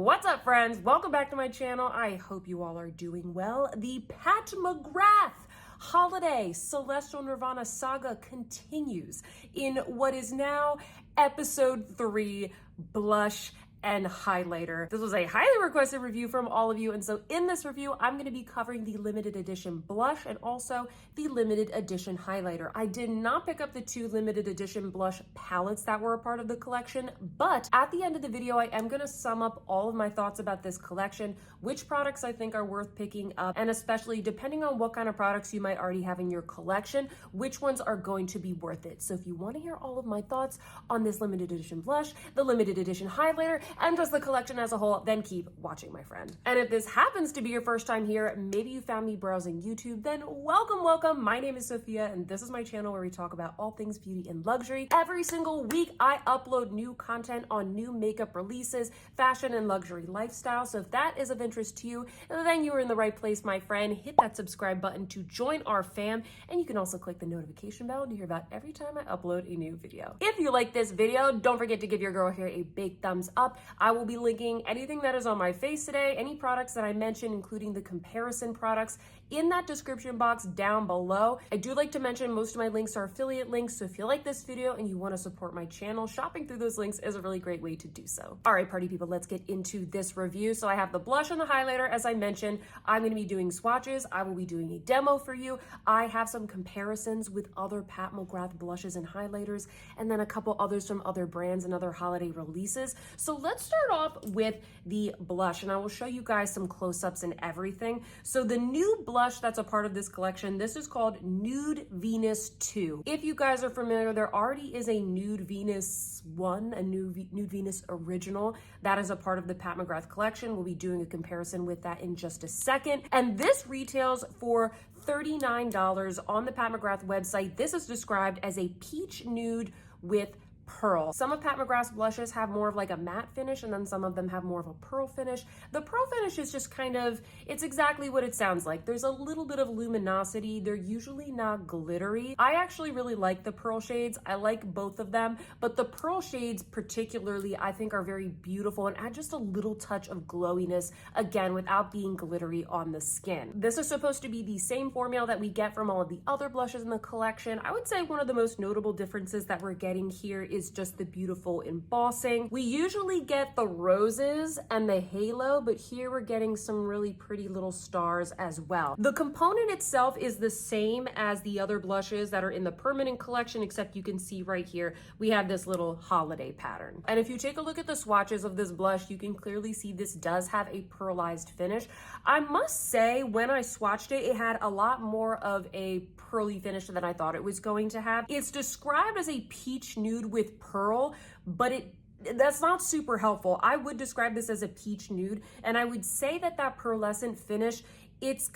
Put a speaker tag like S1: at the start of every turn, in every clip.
S1: What's up, friends? Welcome back to my channel. I hope you all are doing well. The Pat McGrath Holiday Celestial Nirvana saga continues in what is now episode 3, Blush and Highlighter. This was a highly requested review from all of you, and so in this review I'm going to be covering the limited edition blush and also the limited edition highlighter. I did not pick up the 2 limited edition blush palettes that were a part of the collection, but at the end of the video I am going to sum up all of my thoughts about this collection, which products I think are worth picking up, and especially depending on what kind of products you might already have in your collection, which ones are going to be worth it. So if you want to hear all of my thoughts on this limited edition blush, the limited edition highlighter, and just the collection as a whole, then keep watching, my friend. And if this happens to be your first time here, maybe you found me browsing YouTube, then welcome. My name is Sophia, and this is my channel where we talk about all things beauty and luxury. Every single week, I upload new content on new makeup releases, fashion, and luxury lifestyle. So if that is of interest to you, then you are in the right place, my friend. Hit that subscribe button to join our fam, and you can also click the notification bell to hear about every time I upload a new video. If you like this video, don't forget to give your girl here a big thumbs up. I will be linking anything that is on my face today, any products that I mentioned, including the comparison products, in that description box down below. I do like to mention most of my links are affiliate links, so if you like this video and you want to support my channel, shopping through those links is a really great way to do so. All right, party people, let's get into this review. So I have the blush and the highlighter, as I mentioned. I'm going to be doing swatches. I will be doing a demo for you. I have some comparisons with other Pat McGrath blushes and highlighters, and then a couple others from other brands and other holiday releases. So let's start off with the blush, and I will show you guys some close-ups and everything. So the new blush that's a part of this collection, this is called Nude Venus II. If you guys are familiar, there already is a Nude Venus 1, a Nude Venus original that is a part of the Pat McGrath collection. We'll be doing a comparison with that in just a second. And this retails for $39 on the Pat McGrath website. This is described as a peach nude with pearl. Some of Pat McGrath's blushes have more of like a matte finish, and then some of them have more of a pearl finish. The pearl finish is just kind of, it's exactly what it sounds like. There's a little bit of luminosity. They're usually not glittery. I actually really like the pearl shades. I like both of them, but the pearl shades particularly I think are very beautiful and add just a little touch of glowiness, again, without being glittery on the skin. This is supposed to be the same formula that we get from all of the other blushes in the collection. I would say one of the most notable differences that we're getting here is just the beautiful embossing. We usually get the roses and the halo, but here we're getting some really pretty little stars as well. The component itself is the same as the other blushes that are in the permanent collection, except you can see right here, we have this little holiday pattern. And if you take a look at the swatches of this blush, you can clearly see this does have a pearlized finish. I must say, when I swatched it, it had a lot more of a pearly finish than I thought it was going to have. It's described as a peach nude with pearl, but that's not super helpful. I would describe this as a peach nude, and I would say that that pearlescent finish, it's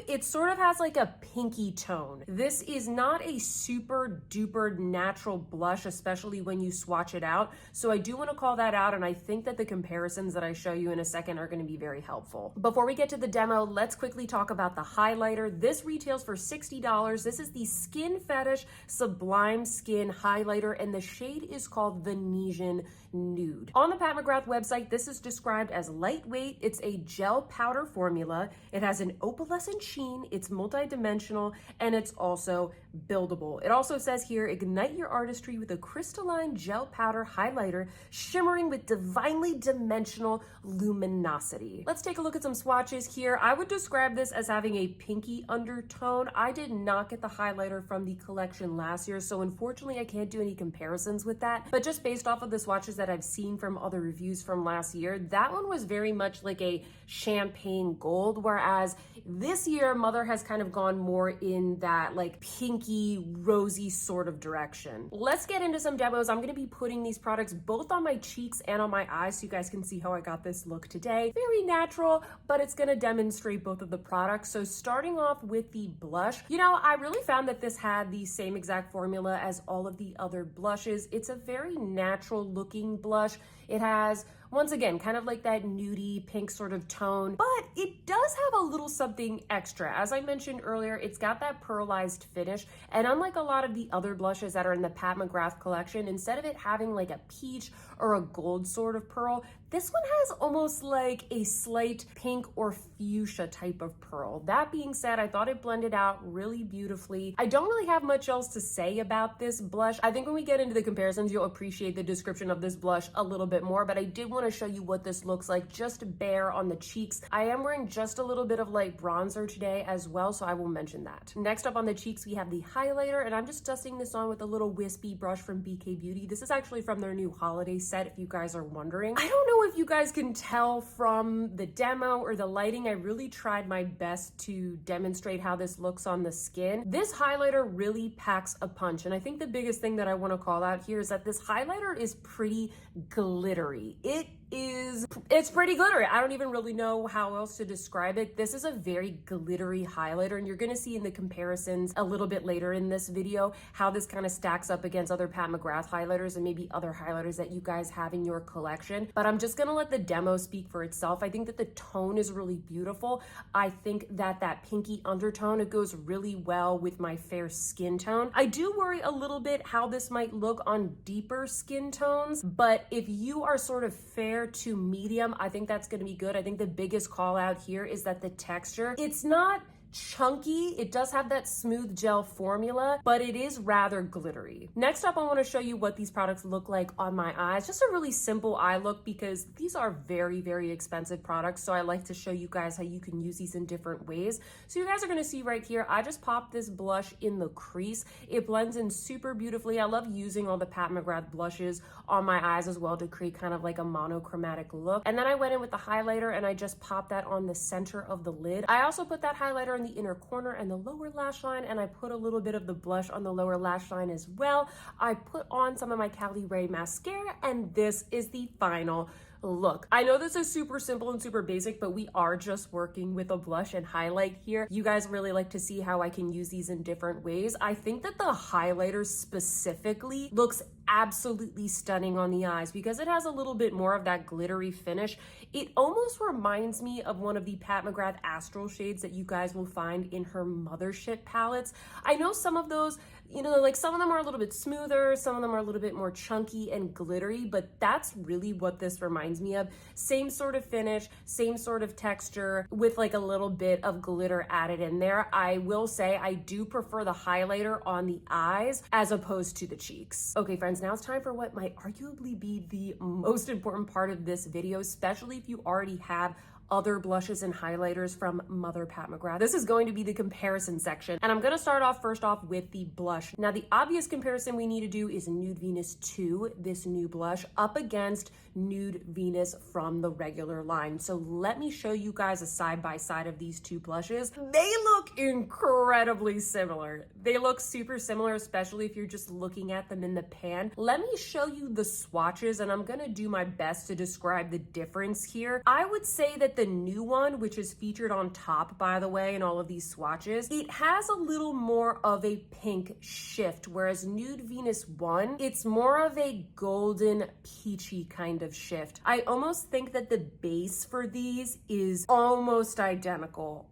S1: it sort of has like a pinky tone. This is not a super duper natural blush, especially when you swatch it out. So I do want to call that out, and I think that the comparisons that I show you in a second are going to be very helpful. Before we get to the demo, let's quickly talk about the highlighter. This retails for $60. This is the Skin Fetish Sublime Skin Highlighter, and the shade is called Venusian Nude. On the Pat McGrath website, this is described as lightweight. It's a gel powder formula. It has an opalescent sheen, it's multi-dimensional, and it's also buildable. It also says here, ignite your artistry with a crystalline gel powder highlighter shimmering with divinely dimensional luminosity. Let's take a look at some swatches here. I would describe this as having a pinky undertone. I did not get the highlighter from the collection last year, so unfortunately I can't do any comparisons with that, but just based off of the swatches that I've seen from other reviews from last year, that one was very much like a champagne gold, whereas this year Mother has kind of gone more in that like pinky rosy sort of direction. Let's get into some demos. I'm going to be putting these products both on my cheeks and on my eyes so you guys can see how I got this look today. Very natural, but it's going to demonstrate both of the products. So starting off with the blush, you know, I really found that this had the same exact formula as all of the other blushes. It's a very natural looking blush. It has, once again, kind of like that nudie pink sort of tone, but it does have a little something extra. As I mentioned earlier, it's got that pearlized finish, and unlike a lot of the other blushes that are in the Pat McGrath collection, instead of it having like a peach or a gold sort of pearl, this one has almost like a slight pink or fuchsia type of pearl. That being said, I thought it blended out really beautifully. I don't really have much else to say about this blush. I think when we get into the comparisons, you'll appreciate the description of this blush a little bit more, but I did want to show you what this looks like just bare on the cheeks. I am wearing just a little bit of light bronzer today as well, so I will mention that. Next up on the cheeks, we have the highlighter, and I'm just dusting this on with a little wispy brush from BK Beauty. This is actually from their new holiday set, if you guys are wondering. I don't know if you guys can tell from the demo or the lighting. I really tried my best to demonstrate how this looks on the skin. This highlighter really packs a punch, and I think the biggest thing that I want to call out here is that this highlighter is pretty glittery. It's pretty glittery. I don't even really know how else to describe it. This is a very glittery highlighter, and you're gonna see in the comparisons a little bit later in this video how this kind of stacks up against other Pat McGrath highlighters and maybe other highlighters that you guys have in your collection. But I'm just gonna let the demo speak for itself. I think that the tone is really beautiful. I think that that pinky undertone, it goes really well with my fair skin tone. I do worry a little bit how this might look on deeper skin tones, but if you are sort of fair to medium, I think that's going to be good. I think the biggest call out here is that the texture, it's not chunky. It does have that smooth gel formula, but it is rather glittery. Next up, I want to show you what these products look like on my eyes. Just a really simple eye look because these are very, very expensive products. So I like to show you guys how you can use these in different ways. So you guys are going to see right here, I just popped this blush in the crease. It blends in super beautifully. I love using all the Pat McGrath blushes on my eyes as well to create kind of like a monochromatic look. And then I went in with the highlighter and I just popped that on the center of the lid. I also put that highlighter in the inner corner and the lower lash line, and I put a little bit of the blush on the lower lash line as well. I put on some of my Cali Ray mascara, and this is the final look. I know this is super simple and super basic, but we are just working with a blush and highlight here. You guys really like to see how I can use these in different ways. I think that the highlighter specifically looks absolutely stunning on the eyes because it has a little bit more of that glittery finish. It almost reminds me of one of the Pat McGrath Astral shades that you guys will find in her Mothership palettes. I know some of those, you know, like some of them are a little bit smoother, some of them are a little bit more chunky and glittery, but that's really what this reminds me of. Same sort of finish, same sort of texture with like a little bit of glitter added in there. I will say I do prefer the highlighter on the eyes as opposed to the cheeks. Okay, friends, now it's time for what might arguably be the most important part of this video, especially if you already have other blushes and highlighters from Mother Pat McGrath. This is going to be the comparison section, and I'm going to start off first off with the blush. Now, the obvious comparison we need to do is Nude Venus II, this new blush, up against Nude Venus from the regular line. So let me show you guys a side-by-side of these two blushes. They look incredibly similar. They look super similar, especially if you're just looking at them in the pan. Let me show you the swatches, and I'm going to do my best to describe the difference here. I would say that the new one, which is featured on top, by the way, in all of these swatches, it has a little more of a pink shift, whereas Nude Venus 1, it's more of a golden peachy kind of shift. I almost think that the base for these is almost identical.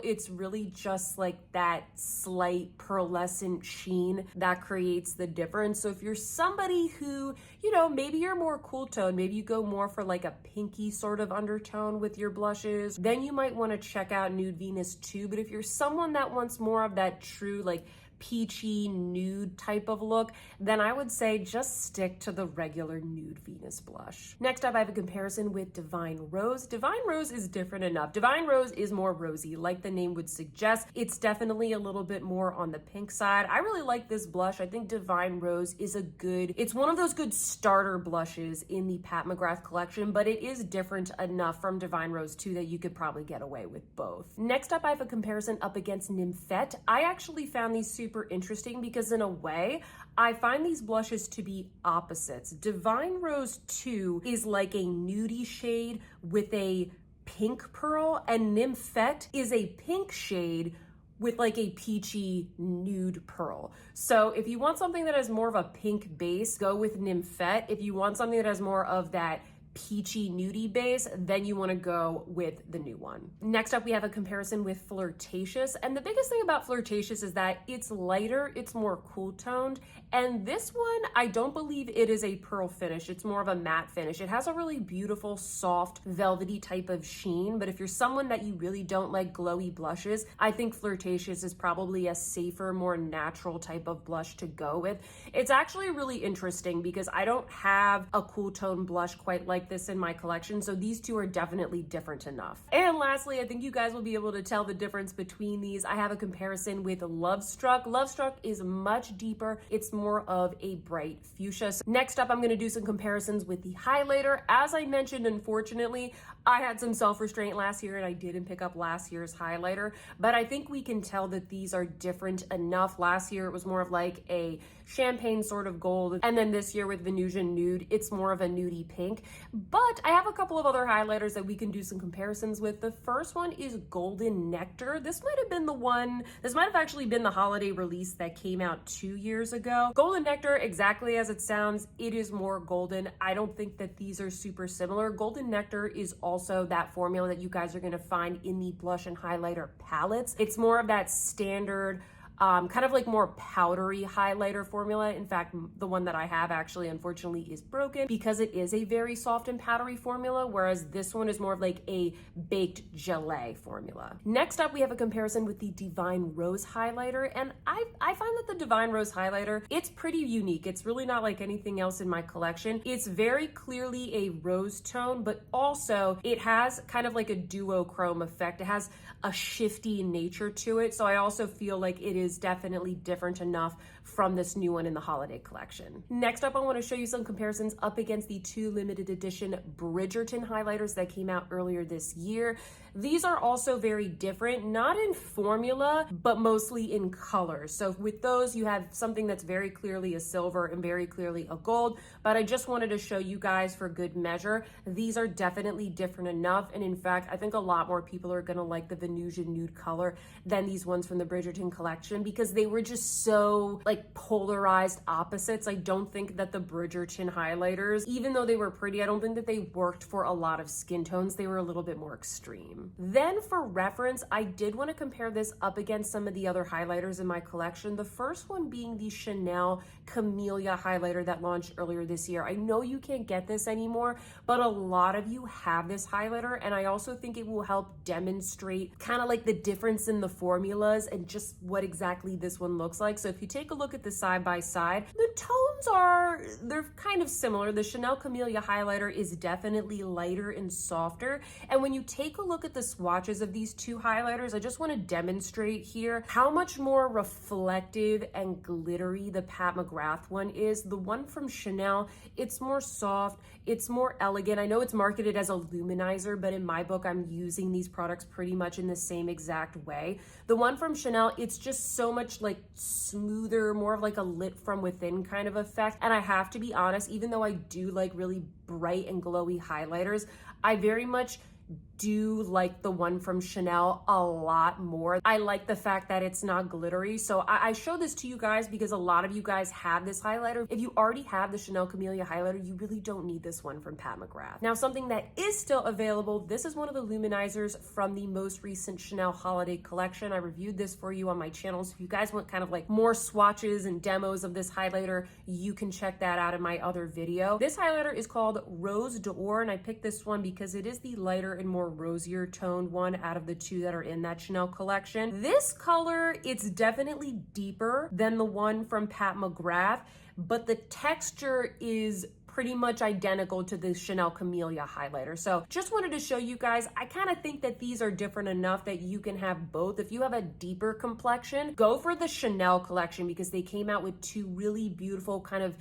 S1: It's really just like that slight pearlescent sheen that creates the difference. So if you're somebody who, you know, maybe you're more cool tone, maybe you go more for like a pinky sort of undertone with your blushes, then you might want to check out Nude Venus 2. But if you're someone that wants more of that true like peachy nude type of look, then I would say just stick to the regular Nude Venus blush. Next up, I have a comparison with Divine Rose. Divine Rose is different enough. Divine Rose is more rosy, like the name would suggest. It's definitely a little bit more on the pink side. I really like this blush. I think Divine Rose is it's one of those good starter blushes in the Pat McGrath collection, but it is different enough from Divine Rose 2 that you could probably get away with both. Next up, I have a comparison up against Nymphette. I actually found these super interesting because in a way, I find these blushes to be opposites. Divine Rose 2 is like a nudie shade with a pink pearl, and Nymphette is a pink shade with like a peachy nude pearl. So if you want something that has more of a pink base, go with Nymphette. If you want something that has more of that peachy nudie base, then you want to go with the new one. Next up, we have a comparison with Fleurtatious. And the biggest thing about Fleurtatious is that it's lighter, it's more cool toned. And this one, I don't believe it is a pearl finish. It's more of a matte finish. It has a really beautiful, soft, velvety type of sheen. But if you're someone that you really don't like glowy blushes, I think Fleurtatious is probably a safer, more natural type of blush to go with. It's actually really interesting because I don't have a cool tone blush quite like this in my collection, so these two are definitely different enough. And lastly, I think you guys will be able to tell the difference between these. I have a comparison with Lovestruck. Lovestruck is much deeper. It's more of a bright fuchsia. So next up, I'm going to do some comparisons with the highlighter. As I mentioned, unfortunately, I had some self-restraint last year and I didn't pick up last year's highlighter, but I think we can tell that these are different enough. Last year, it was more of like a champagne sort of gold, and then this year with Venusian Nude, it's more of a nudie pink. But I have a couple of other highlighters that we can do some comparisons with. The first one is Golden Nectar. This might have actually been the holiday release that came out 2 years ago. Golden Nectar, exactly as it sounds, it is more golden. I don't think that these are super similar. Golden Nectar is also that formula that you guys are going to find in the blush and highlighter palettes. It's more of that standard kind of like more powdery highlighter formula. In fact, the one that I have actually unfortunately is broken because it is a very soft and powdery formula, whereas this one is more of like a baked gelée formula. Next up, we have a comparison with the Divine Rose highlighter, and I find that the Divine Rose highlighter, it's pretty unique. It's really not like anything else in my collection. It's very clearly a rose tone, but also it has kind of like a duochrome effect. It has a shifty nature to it, so I also feel like it is definitely different enough from this new one in the holiday collection. Next up, I want to show you some comparisons up against the two limited edition Bridgerton highlighters that came out earlier this year. These are also very different, not in formula, but mostly in color. So with those, you have something that's very clearly a silver and very clearly a gold, but I just wanted to show you guys for good measure. These are definitely different enough. And in fact, I think a lot more people are gonna like the Venusian Nude color than these ones from the Bridgerton collection because they were just so like polarized opposites. I don't think that the Bridgerton highlighters, even though they were pretty, I don't think that they worked for a lot of skin tones. They were a little bit more extreme. Then for reference, I did want to compare this up against some of the other highlighters in my collection. The first one being the Chanel Camellia highlighter that launched earlier this year. I know you can't get this anymore, but a lot of you have this highlighter, and I also think it will help demonstrate kind of like the difference in the formulas and just what exactly this one looks like. So if you take a look at the side by side, the tones they're kind of similar. The Chanel Camellia highlighter is definitely lighter and softer. And when you take a look at the swatches of these two highlighters, I just want to demonstrate here how much more reflective and glittery the Pat McGrath one is. The one from Chanel, it's more soft, it's more elegant. I know it's marketed as a luminizer, but in my book, I'm using these products pretty much in the same exact way. The one from Chanel, it's just so much like smoother, more of like a lit from within kind of effect. And I have to be honest, even though I do like really bright and glowy highlighters, I very much do like the one from Chanel a lot more. I like the fact that it's not glittery. So I show this to you guys because a lot of you guys have this highlighter. If you already have the Chanel Camellia highlighter, you really don't need this one from Pat McGrath. Now, something that is still available, this is one of the luminizers from the most recent Chanel holiday collection. I reviewed this for you on my channel. So if you guys want kind of like more swatches and demos of this highlighter, you can check that out in my other video. This highlighter is called Rose d'Or, and I picked this one because it is the lighter and more rosier toned one out of the two that are in that Chanel collection. This color, it's definitely deeper than the one from Pat McGrath, but the texture is pretty much identical to the Chanel Camellia highlighter. So just wanted to show you guys, I kind of think that these are different enough that you can have both. If you have a deeper complexion, go for the Chanel collection because they came out with two really beautiful kind of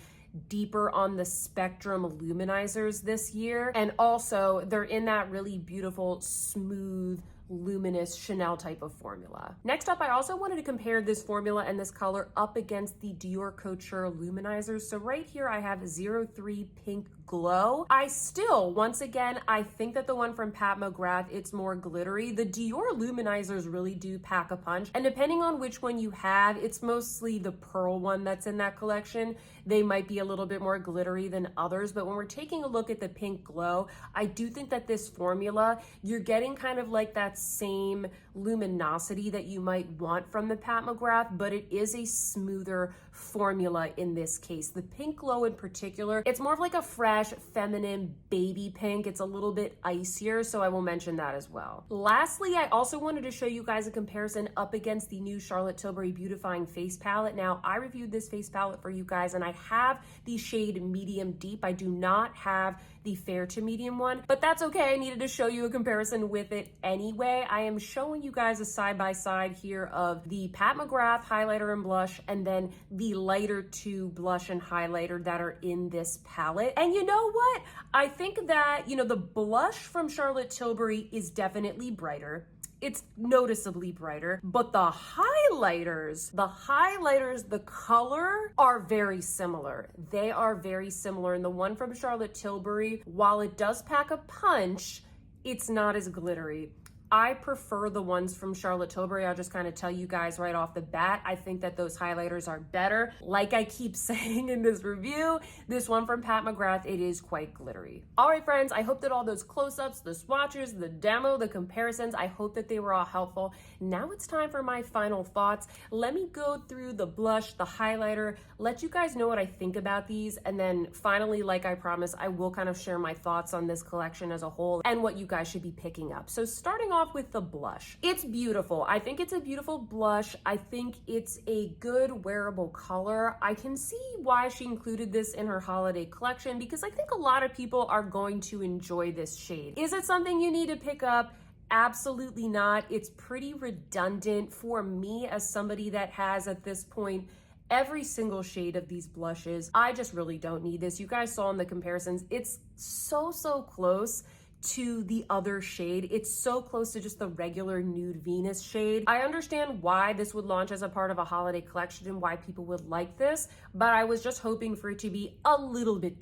S1: deeper on the spectrum luminizers this year. And also they're in that really beautiful, smooth, luminous Chanel type of formula. Next up, I also wanted to compare this formula and this color up against the Dior Couture luminizers. So right here I have 03 Pink glow. I still, once again, I think that the one from Pat McGrath, it's more glittery. The Dior luminizers really do pack a punch, and depending on which one you have, it's mostly the pearl one that's in that collection. They might be a little bit more glittery than others, but when we're taking a look at the pink glow, I do think that this formula, you're getting kind of like that same luminosity that you might want from the Pat McGrath, but it is a smoother formula in this case. The pink glow in particular, it's more of like a fresh, feminine baby pink. It's a little bit icier, so I will mention that as well. Lastly, I also wanted to show you guys a comparison up against the new Charlotte Tilbury Beautifying Face Palette. Now, I reviewed this face palette for you guys, and I have the shade medium deep. I do not have the fair to medium one, but that's okay. I needed to show you a comparison with it anyway. I am showing you guys a side-by-side here of the Pat McGrath highlighter and blush, and then the lighter 2 blush and highlighter that are in this palette. And you know what? I think that, you know, the blush from Charlotte Tilbury is definitely brighter. It's noticeably brighter, but the highlighters, the color are very similar. They are very similar. And the one from Charlotte Tilbury, while it does pack a punch, it's not as glittery. I prefer the ones from Charlotte Tilbury. I'll just kind of tell you guys right off the bat, I think that those highlighters are better. Like I keep saying in this review, this one from Pat McGrath, it is quite glittery. All right, friends, I hope that all those close-ups, the swatches, the demo, the comparisons, I hope that they were all helpful. Now it's time for my final thoughts. Let me go through the blush, the highlighter, let you guys know what I think about these, and then finally, like I promised, I will kind of share my thoughts on this collection as a whole and what you guys should be picking up. So starting off with the blush. It's beautiful. I think it's a beautiful blush. I think it's a good wearable color. I can see why she included this in her holiday collection because I think a lot of people are going to enjoy this shade. Is it something you need to pick up? Absolutely not. It's pretty redundant for me as somebody that has at this point every single shade of these blushes. I just really don't need this. You guys saw in the comparisons, it's so close to the other shade. It's so close to just the regular Nude Venus shade. I understand why this would launch as a part of a holiday collection and why people would like this, but I was just hoping for it to be a little bit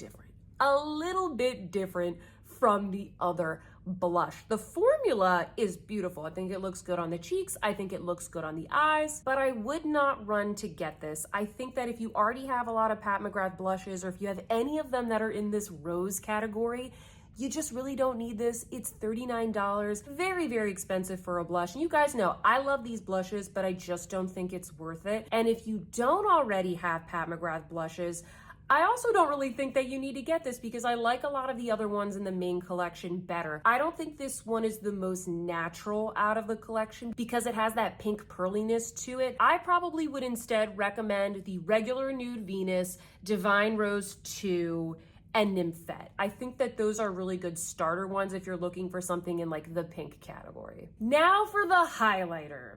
S1: different from the other blush. The formula is beautiful. I think it looks good on the cheeks. I think it looks good on the eyes, but I would not run to get this. I think that if you already have a lot of Pat McGrath blushes, or if you have any of them that are in this rose category, you just really don't need this. It's $39, very expensive for a blush. And you guys know, I love these blushes, but I just don't think it's worth it. And if you don't already have Pat McGrath blushes, I also don't really think that you need to get this because I like a lot of the other ones in the main collection better. I don't think this one is the most natural out of the collection because it has that pink pearliness to it. I probably would instead recommend the regular Nude Venus, Divine Rose 2, and Nymphette. I think that those are really good starter ones if you're looking for something in like the pink category. Now for the highlighter.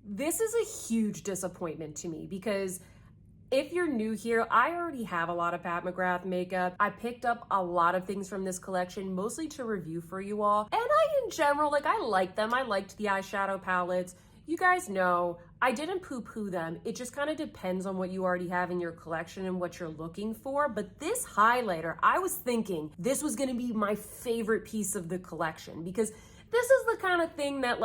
S1: This is a huge disappointment to me because if you're new here, I already have a lot of Pat McGrath makeup. I picked up a lot of things from this collection, mostly to review for you all. And in general, I like them. I liked the eyeshadow palettes. You guys know, I didn't poo-poo them. It just kind of depends on what you already have in your collection and what you're looking for. But this highlighter, I was thinking this was gonna be my favorite piece of the collection because this is the kind of thing that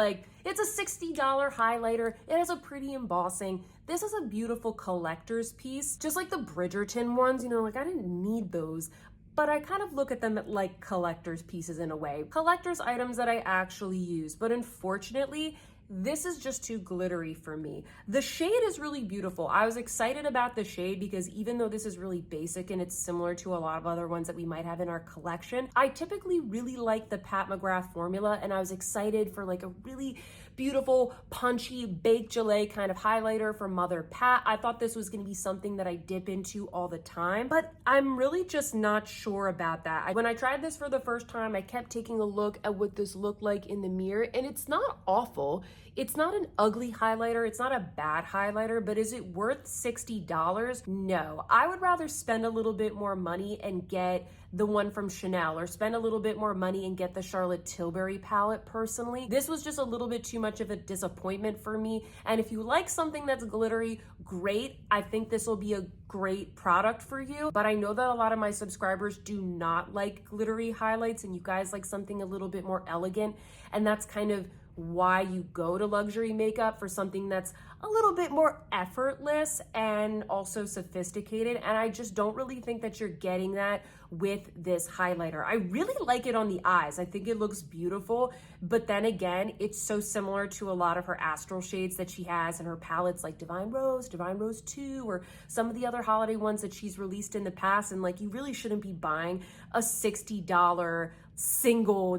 S1: it's a $60 highlighter. It has a pretty embossing. This is a beautiful collector's piece, just like the Bridgerton ones, I didn't need those. But I kind of look at them like collector's pieces in a way. Collector's items that I actually use, but unfortunately, this is just too glittery for me. The shade is really beautiful. I was excited about the shade because even though this is really basic and it's similar to a lot of other ones that we might have in our collection, I typically really like the Pat McGrath formula, and I was excited for a really beautiful, punchy, baked gelée kind of highlighter from Mother Pat. I thought this was gonna be something that I dip into all the time, but I'm really just not sure about that. When I tried this for the first time, I kept taking a look at what this looked like in the mirror, and it's not awful. It's not an ugly highlighter, it's not a bad highlighter, but is it worth $60? No. I would rather spend a little bit more money and get the one from Chanel, or spend a little bit more money and get the Charlotte Tilbury palette personally. This was just a little bit too much of a disappointment for me. And if you like something that's glittery, great. I think this will be a great product for you. But I know that a lot of my subscribers do not like glittery highlights, and you guys like something a little bit more elegant. And that's kind of why you go to luxury makeup, for something that's a little bit more effortless and also sophisticated. And I just don't really think that you're getting that with this highlighter. I really like it on the eyes. I think it looks beautiful, but then again, it's so similar to a lot of her astral shades that she has in her palettes, like Divine Rose 2, or some of the other holiday ones that she's released in the past. And like, you really shouldn't be buying a $60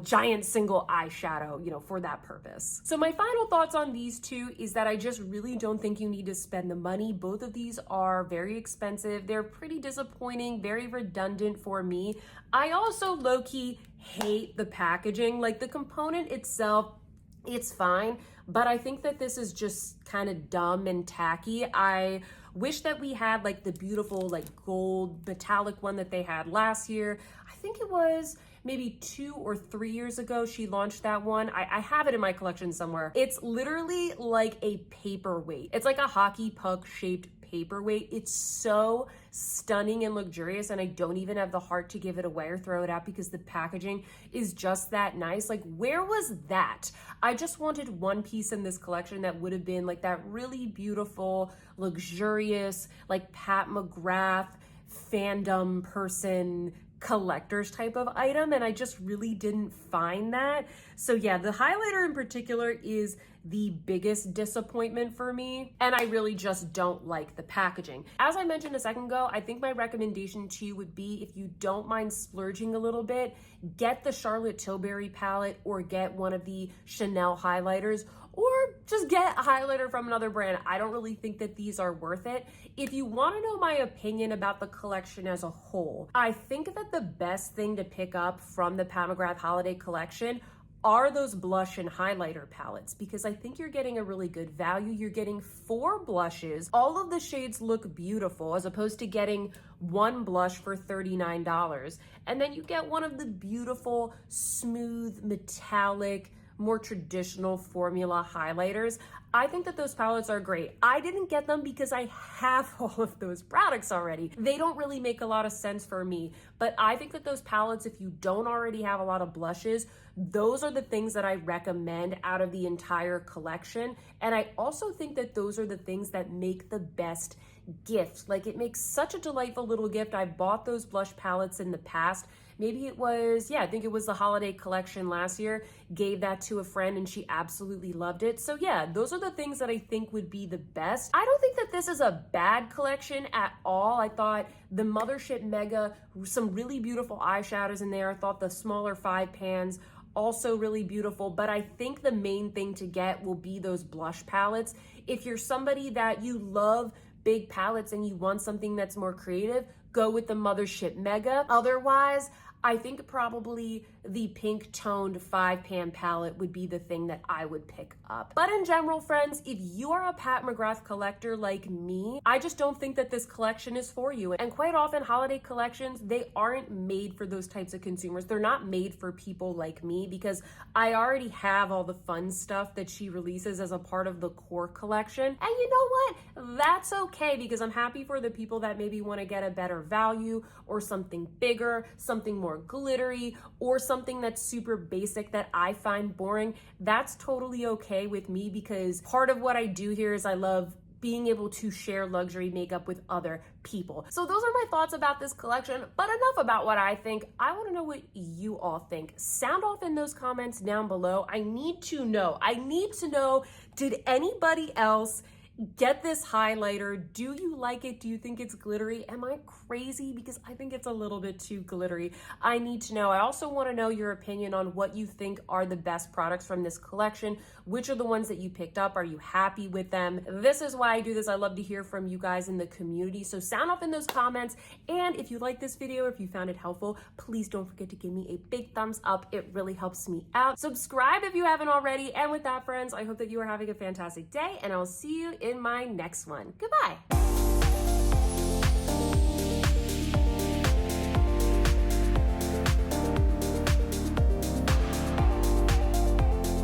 S1: giant single eyeshadow, you know, for that purpose. So my final thoughts on these two is that I just really don't think you need to spend the money. Both of these are very expensive. They're pretty disappointing, very redundant for me. I also low-key hate the packaging. Like, the component itself, it's fine, but I think that this is just kind of dumb and tacky. I wish that we had like the beautiful like gold metallic one that they had last year. I think it was maybe 2 or 3 years ago she launched that one. I have it in my collection somewhere. It's literally like a paperweight. It's like a hockey puck shaped paperweight. It's so stunning and luxurious, and I don't even have the heart to give it away or throw it out because the packaging is just that nice. Like, where was that? I just wanted one piece in this collection that would have been like that really beautiful, luxurious, like Pat McGrath fandom person collector's type of item, and I just really didn't find that. So yeah, the highlighter in particular is the biggest disappointment for me, and I really just don't like the packaging. As I mentioned a second ago, I think my recommendation to you would be, if you don't mind splurging a little bit, get the Charlotte Tilbury palette or get one of the Chanel highlighters, or just get a highlighter from another brand. I don't really think that these are worth it. If you want to know my opinion about the collection as a whole, I think that the best thing to pick up from the Pat McGrath Holiday collection are those blush and highlighter palettes, because I think you're getting a really good value. You're getting 4 blushes. All of the shades look beautiful, as opposed to getting one blush for $39. And then you get one of the beautiful, smooth, metallic, more traditional formula highlighters. I think that those palettes are great. I didn't get them because I have all of those products already. They don't really make a lot of sense for me, but I think that those palettes, if you don't already have a lot of blushes, those are the things that I recommend out of the entire collection. And I also think that those are the things that make the best gift. Like, it makes such a delightful little gift. I bought those blush palettes in the past. Maybe it was, I think it was the holiday collection last year, gave that to a friend and she absolutely loved it. So yeah, those are the things that I think would be the best. I don't think that this is a bad collection at all. I thought the Mothership Mega, some really beautiful eyeshadows in there. I thought the smaller 5 pans, also really beautiful, but I think the main thing to get will be those blush palettes. If you're somebody that you love big palettes and you want something that's more creative, go with the Mothership Mega. Otherwise, I think probably the pink toned 5 pan palette would be the thing that I would pick up. But in general, friends, if you are a Pat McGrath collector like me, I just don't think that this collection is for you. And quite often, holiday collections, they aren't made for those types of consumers. They're not made for people like me, because I already have all the fun stuff that she releases as a part of the core collection. And you know what? That's okay, because I'm happy for the people that maybe want to get a better value, or something bigger, something more glittery, or something that's super basic that I find boring. That's totally okay with me, because part of what I do here is I love being able to share luxury makeup with other people. So those are my thoughts about this collection, but enough about what I think. I want to know what you all think. Sound off in those comments down below. I need to know, did anybody else Get this highlighter. Do you like it? Do you think it's glittery? Am I crazy? Because I think it's a little bit too glittery. I need to know. I also want to know your opinion on what you think are the best products from this collection. Which are the ones that you picked up? Are you happy with them? This is why I do this. I love to hear from you guys in the community. So sound off in those comments. And if you like this video, or if you found it helpful, please don't forget to give me a big thumbs up. It really helps me out. Subscribe if you haven't already. And with that, friends, I hope that you are having a fantastic day, and I will see you in my next one. Goodbye.